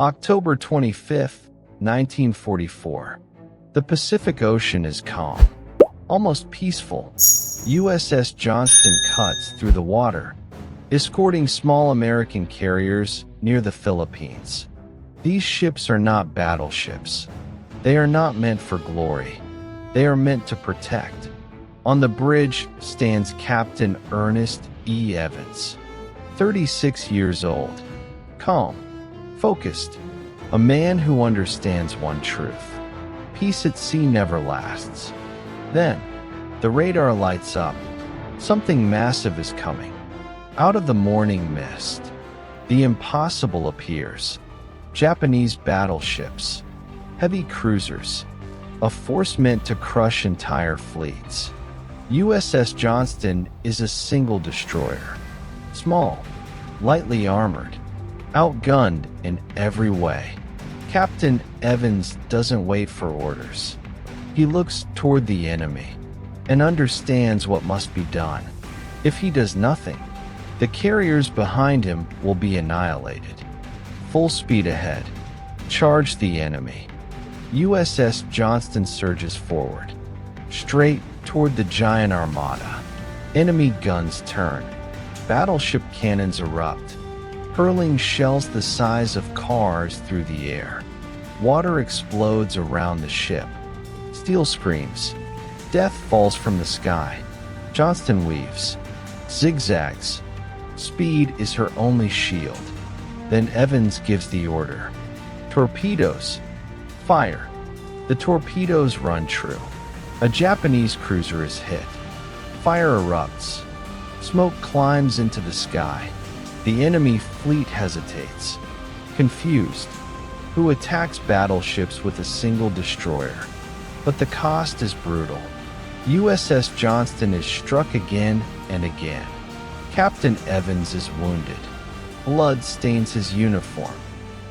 October 25, 1944. The Pacific Ocean is calm, almost peaceful. USS Johnston cuts through the water, escorting small American carriers near the Philippines. These ships are not battleships. They are not meant for glory. They are meant to protect. On the bridge stands Captain Ernest E. Evans, 36 years old, calm, focused, a man who understands one truth: peace at sea never lasts. Then, the radar lights up. Something massive is coming. Out of the morning mist, the impossible appears. Japanese battleships, heavy cruisers, a force meant to crush entire fleets. USS Johnston is a single destroyer, small, lightly armored, outgunned in every way. Captain Evans doesn't wait for orders. He looks toward the enemy and understands what must be done. If he does nothing, the carriers behind him will be annihilated. Full speed ahead. Charge the enemy. USS Johnston surges forward, straight toward the giant armada. Enemy guns turn. Battleship cannons erupt, hurling shells the size of cars through the air. Water explodes around the ship. Steel screams. Death falls from the sky. Johnston weaves, zigzags. Speed is her only shield. Then Evans gives the order. Torpedoes. Fire. The torpedoes run true. A Japanese cruiser is hit. Fire erupts. Smoke climbs into the sky. The enemy fleet hesitates, confused. Who attacks battleships with a single destroyer? But the cost is brutal. USS Johnston is struck again and again. Captain Evans is wounded. Blood stains his uniform.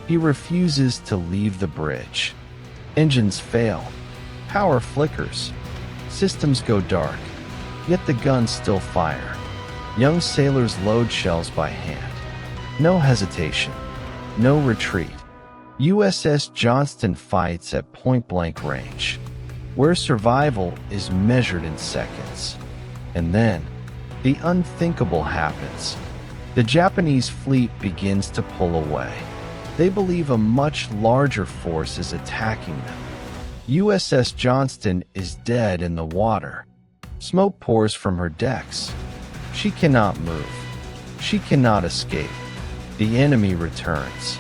He refuses to leave the bridge. Engines fail. Power flickers. Systems go dark. Yet the guns still fire. Young sailors load shells by hand. No hesitation. No retreat. USS Johnston fights at point-blank range, where survival is measured in seconds. And then, the unthinkable happens. The Japanese fleet begins to pull away. They believe a much larger force is attacking them. USS Johnston is dead in the water. Smoke pours from her decks. She cannot move. She cannot escape. The enemy returns.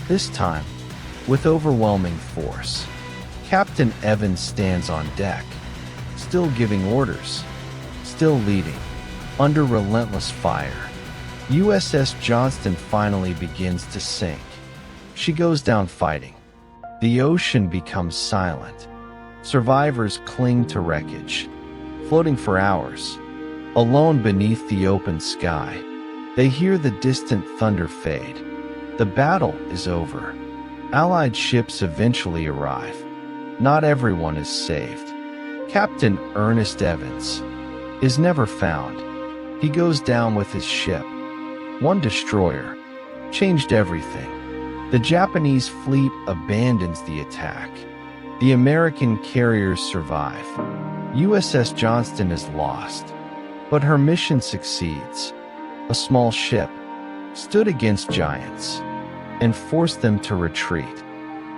This time, with overwhelming force. Captain Evans stands on deck, still giving orders, still leading, under relentless fire. USS Johnston finally begins to sink. She goes down fighting. The ocean becomes silent. Survivors cling to wreckage, floating for hours, alone beneath the open sky. They hear the distant thunder fade. The battle is over. Allied ships eventually arrive. Not everyone is saved. Captain Ernest Evans is never found. He goes down with his ship. One destroyer changed everything. The Japanese fleet abandons the attack. The American carriers survive. USS Johnston is lost, but her mission succeeds. A small ship stood against giants and forced them to retreat.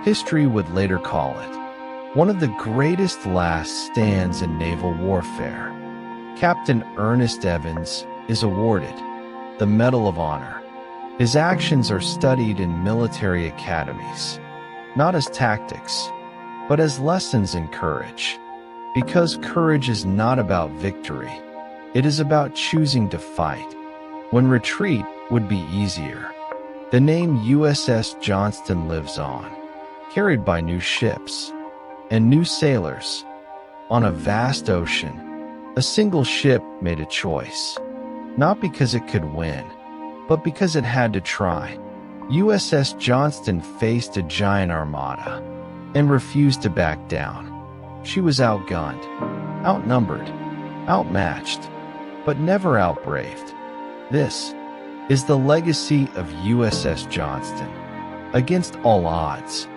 History would later call it one of the greatest last stands in naval warfare. Captain Ernest Evans is awarded the Medal of Honor. His actions are studied in military academies, not as tactics, but as lessons in courage. Because courage is not about victory, it is about choosing to fight when retreat would be easier. The name USS Johnston lives on, carried by new ships and new sailors. On a vast ocean, a single ship made a choice, not because it could win, but because it had to try. USS Johnston faced a giant armada and refused to back down. She was outgunned, outnumbered, outmatched, but never outbraved. This is the legacy of USS Johnston. Against all odds,